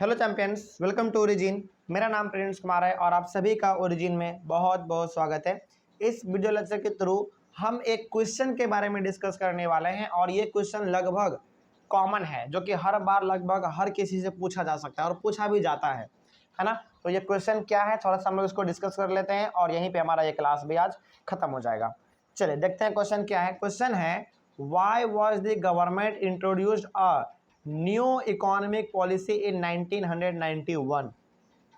Hello champions, welcome to origin. मेरा नाम Prince Kumar है और आप सभी का ओरिजिन में बहुत बहुत स्वागत है। इस वीडियो लेक्चर के थ्रू हम एक क्वेश्चन के बारे में डिस्कस करने वाले हैं और ये क्वेश्चन लगभग कॉमन है, जो कि हर बार लगभग हर किसी से पूछा जा सकता है और पूछा भी जाता है ना। तो ये क्वेश्चन क्या है, थोड़ा सा हम लोग इसको डिस्कस कर लेते हैं और यहीं पर हमारा ये क्लास भी आज खत्म हो जाएगा। चलिए देखते हैं क्वेश्चन क्या है। क्वेश्चन है, why was the government introduced a new economic policy in 1991।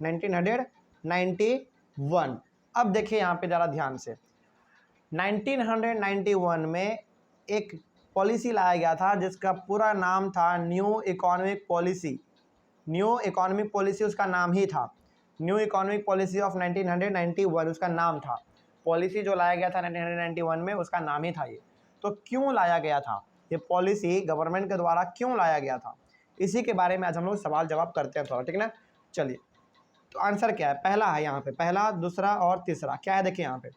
1991। अब देखिए यहाँ पे ज़रा ध्यान से, 1991 में एक पॉलिसी लाया गया था जिसका पूरा नाम था new economic policy. New economic policy उसका नाम ही था। न्यू इकोनॉमिक पॉलिसी ऑफ 1991 उसका नाम था। पॉलिसी जो लाया गया था 1991 में उसका नाम ही था ये। तो क्यों लाया गया था ये पॉलिसी, गवर्नमेंट के द्वारा क्यों लाया गया था, इसी के बारे में आज हम लोग सवाल जवाब करते हैं थोड़ा, ठीक है ना। चलिए, तो आंसर क्या है, पहला है यहाँ पे, पहला, दूसरा और तीसरा क्या है, देखिए यहाँ पे,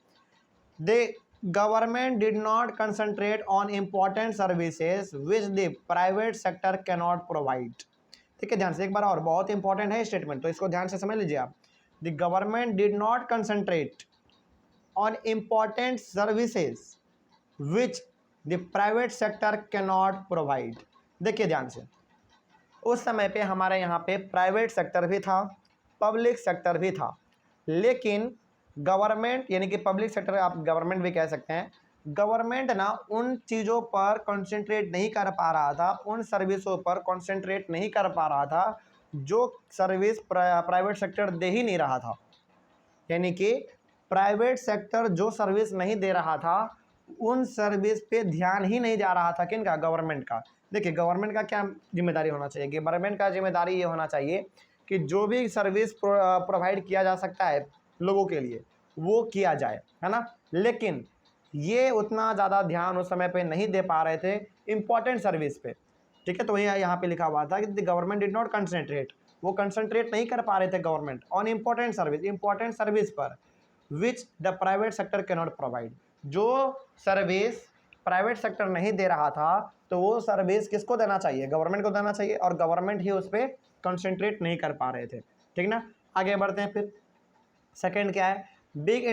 the government did not concentrate on important services which the private sector can not provide. ठीक है, ध्यान से एक बार और, बहुत इंपॉर्टेंट है स्टेटमेंट, तो इसको ध्यान से समझ लीजिए आप। The government did not concentrate on important services which the private sector can not provide. देखिए ध्यान से, उस समय पे हमारे यहाँ पे प्राइवेट सेक्टर भी था, पब्लिक सेक्टर भी था, लेकिन गवर्नमेंट, यानी कि पब्लिक सेक्टर आप गवर्नमेंट भी कह सकते हैं, गवर्नमेंट ना उन चीज़ों पर कंसंट्रेट नहीं कर पा रहा था, उन सर्विसों पर कंसंट्रेट नहीं कर पा रहा था जो सर्विस प्राइवेट सेक्टर दे ही नहीं रहा था। यानी कि प्राइवेट सेक्टर जो सर्विस नहीं दे रहा था उन सर्विस पे ध्यान ही नहीं जा रहा था, किनका, गवर्नमेंट का। देखिए गवर्नमेंट का क्या जिम्मेदारी होना चाहिए, गवर्नमेंट का जिम्मेदारी ये होना चाहिए कि जो भी सर्विस प्रोवाइड किया जा सकता है लोगों के लिए वो किया जाए, है ना। लेकिन ये उतना ज़्यादा ध्यान उस समय पे नहीं दे पा रहे थे इम्पॉर्टेंट सर्विस पे, ठीक है। तो यहाँ पे लिखा हुआ था कि the government did not concentrate, वो कंसंट्रेट नहीं कर पा रहे थे गवर्नमेंट ऑन इम्पोर्टेंट सर्विस पर which the private sector can not provide. जो सर्विस प्राइवेट सेक्टर नहीं दे रहा था तो वो सर्विस किसको देना चाहिए, गवर्नमेंट को देना चाहिए, और गवर्नमेंट ही उस पर कंसंट्रेट नहीं कर पा रहे थे, ठीक ना। आगे बढ़ते हैं फिर, सेकंड क्या है, big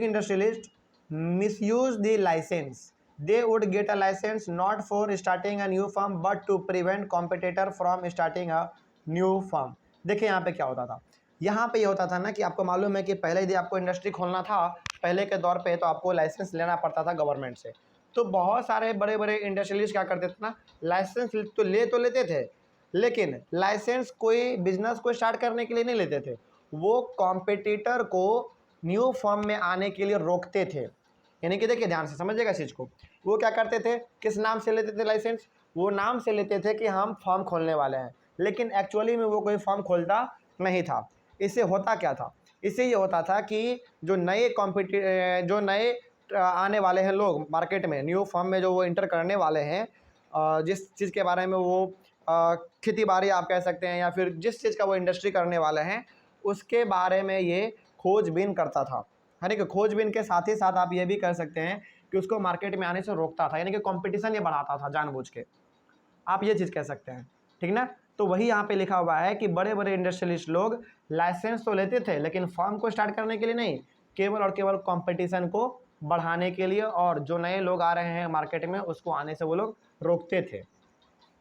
industrialist misuse the licence, they would get a licence not for starting a new firm but to prevent competitor from starting a new firm. देखिए यहाँ पे क्या होता था, यहाँ पे ये होता था ना कि आपको मालूम है कि पहले यदि आपको इंडस्ट्री खोलना था पहले के दौर पे तो आपको लाइसेंस लेना पड़ता था गवर्नमेंट से। तो बहुत सारे बड़े बड़े इंडस्ट्रियलिस्ट क्या करते थे ना, लाइसेंस तो लेते थे, लेकिन लाइसेंस कोई बिजनेस को स्टार्ट करने के लिए नहीं लेते थे, वो कॉम्पिटिटर को न्यू फर्म में आने के लिए रोकते थे। यानी कि देखिए ध्यान से समझिएगा इस चीज़ को, वो क्या करते थे, किस नाम से लेते थे लाइसेंस, वो नाम से लेते थे कि हम फर्म खोलने वाले हैं, लेकिन एक्चुअली में वो कोई फर्म खोलता नहीं था। इससे होता क्या था, इससे ये होता था कि जो नए आने वाले हैं लोग मार्केट में, न्यू फर्म में जो वो इंटर करने वाले हैं, जिस चीज़ के बारे में वो खेती बाड़ी आप कह सकते हैं या फिर जिस चीज़ का वो इंडस्ट्री करने वाले हैं उसके बारे में ये खोजबीन करता था। यानी कि खोजबीन के साथ ही साथ आप ये भी कह सकते हैं कि उसको मार्केट में आने से रोकता था, यानी कि कंपटीशन ये बढ़ाता था जानबूझ के, आप ये चीज़ कह सकते हैं, ठीक ना। तो वही यहाँ पे लिखा हुआ है कि बड़े बड़े इंडस्ट्रियलिस्ट लोग लाइसेंस तो लेते थे लेकिन फर्म को स्टार्ट करने के लिए नहीं, केवल और केवल कंपटीशन को बढ़ाने के लिए, और जो नए लोग आ रहे हैं मार्केट में उसको आने से वो लोग रोकते थे।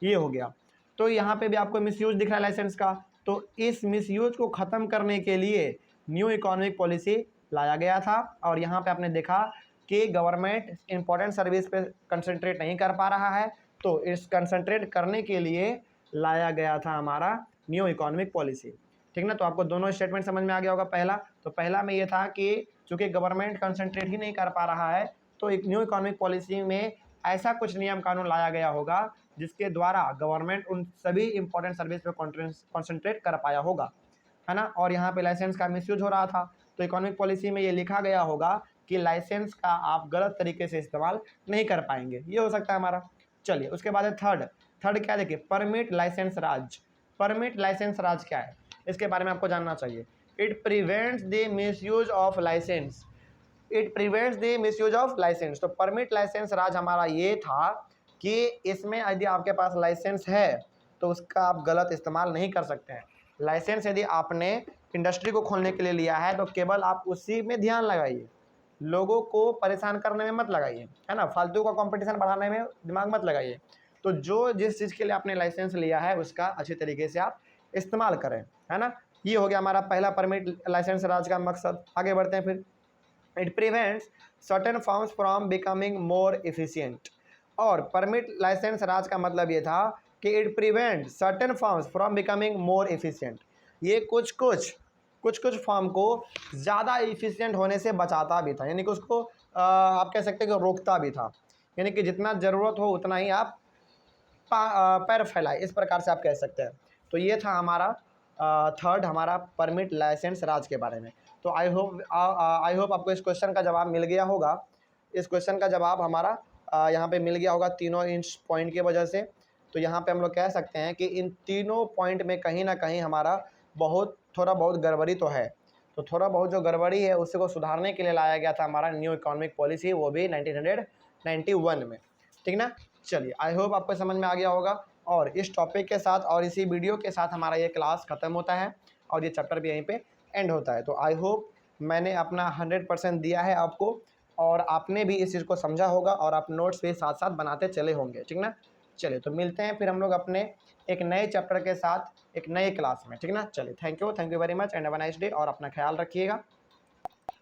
ये हो गया। तो यहाँ पे भी आपको मिसयूज दिख रहा है लाइसेंस का, तो इस मिसयूज को ख़त्म करने के लिए न्यू इकोनॉमिक पॉलिसी लाया गया था। और यहाँ पे आपने देखा कि गवर्नमेंट इंपॉर्टेंट सर्विस पे कंसंट्रेट नहीं कर पा रहा है, तो इस कंसंट्रेट करने के लिए लाया गया था हमारा न्यू इकोनॉमिक पॉलिसी, ठीक ना। तो आपको दोनों स्टेटमेंट समझ में आ गया होगा। पहला, तो पहला में ये था कि चूँकि गवर्नमेंट कंसंट्रेट ही नहीं कर पा रहा है तो एक न्यू इकोनॉमिक पॉलिसी में ऐसा कुछ नियम कानून लाया गया होगा जिसके द्वारा गवर्नमेंट उन सभी इंपॉर्टेंट सर्विस पे कॉन्सेंट्रेट कर पाया होगा, है ना। और यहाँ पे लाइसेंस का मिसयूज हो रहा था, तो इकोनॉमिक पॉलिसी में ये लिखा गया होगा कि लाइसेंस का आप गलत तरीके से इस्तेमाल नहीं कर पाएंगे, ये हो सकता है हमारा। चलिए उसके बाद है थर्ड क्या, देखिए, permit licence raj. Permit licence raj क्या है, इसके बारे में आपको जानना चाहिए। It prevents the misuse of licence, it prevents the misuse of licence. तो परमिट लाइसेंस राज हमारा ये था कि इसमें यदि आपके पास लाइसेंस है तो उसका आप गलत इस्तेमाल नहीं कर सकते हैं। लाइसेंस यदि आपने इंडस्ट्री को खोलने के लिए लिया है तो केवल आप उसी में ध्यान लगाइए, लोगों को परेशान करने में मत लगाइए, है ना, फालतू का कंपटीशन बढ़ाने में दिमाग मत लगाइए। तो जो जिस चीज़ के लिए आपने लाइसेंस लिया है उसका अच्छी तरीके से आप इस्तेमाल करें, है ना। ये हो गया हमारा पहला परमिट लाइसेंस राज का मकसद। आगे बढ़ते हैं फिर। It prevents certain firms from becoming more efficient. और परमिट लाइसेंस राज का मतलब ये था कि it prevent certain firms from becoming more efficient. ये कुछ कुछ फर्म को ज़्यादा इफिशिएंट होने से बचाता भी था, यानी कि उसको आप कह सकते हैं कि रोकता भी था, यानी कि जितना ज़रूरत हो उतना ही आप पैर फैलाए, इस प्रकार से आप कह सकते हैं। तो ये था हमारा थर्ड हमारा परमिट लाइसेंस राज के बारे में। तो आई होप आपको इस क्वेश्चन का जवाब मिल गया होगा। इस क्वेश्चन का जवाब हमारा यहाँ पे मिल गया होगा तीनों इंच पॉइंट की वजह से। तो यहाँ पे हम लोग कह सकते हैं कि इन तीनों पॉइंट में कहीं ना कहीं हमारा थोड़ा बहुत गड़बड़ी तो है। तो थोड़ा बहुत जो गड़बड़ी है उसी को सुधारने के लिए लाया गया था हमारा न्यू इकोनॉमिक पॉलिसी, वो भी 1991 में, ठीक ना। चलिए, आई होप आपको समझ में आ गया होगा। और इस टॉपिक के साथ और इसी वीडियो के साथ हमारा ये क्लास ख़त्म होता है और ये चैप्टर भी यहीं पे एंड होता है। तो आई होप मैंने अपना 100% दिया है आपको और आपने भी इस चीज़ को समझा होगा और आप नोट्स भी साथ साथ बनाते चले होंगे, ठीक ना। चलिए, तो मिलते हैं फिर हम लोग अपने एक नए चैप्टर के साथ एक नए क्लास में, ठीक ना। चलिए, thank you very much and have a nice day और अपना ख्याल रखिएगा।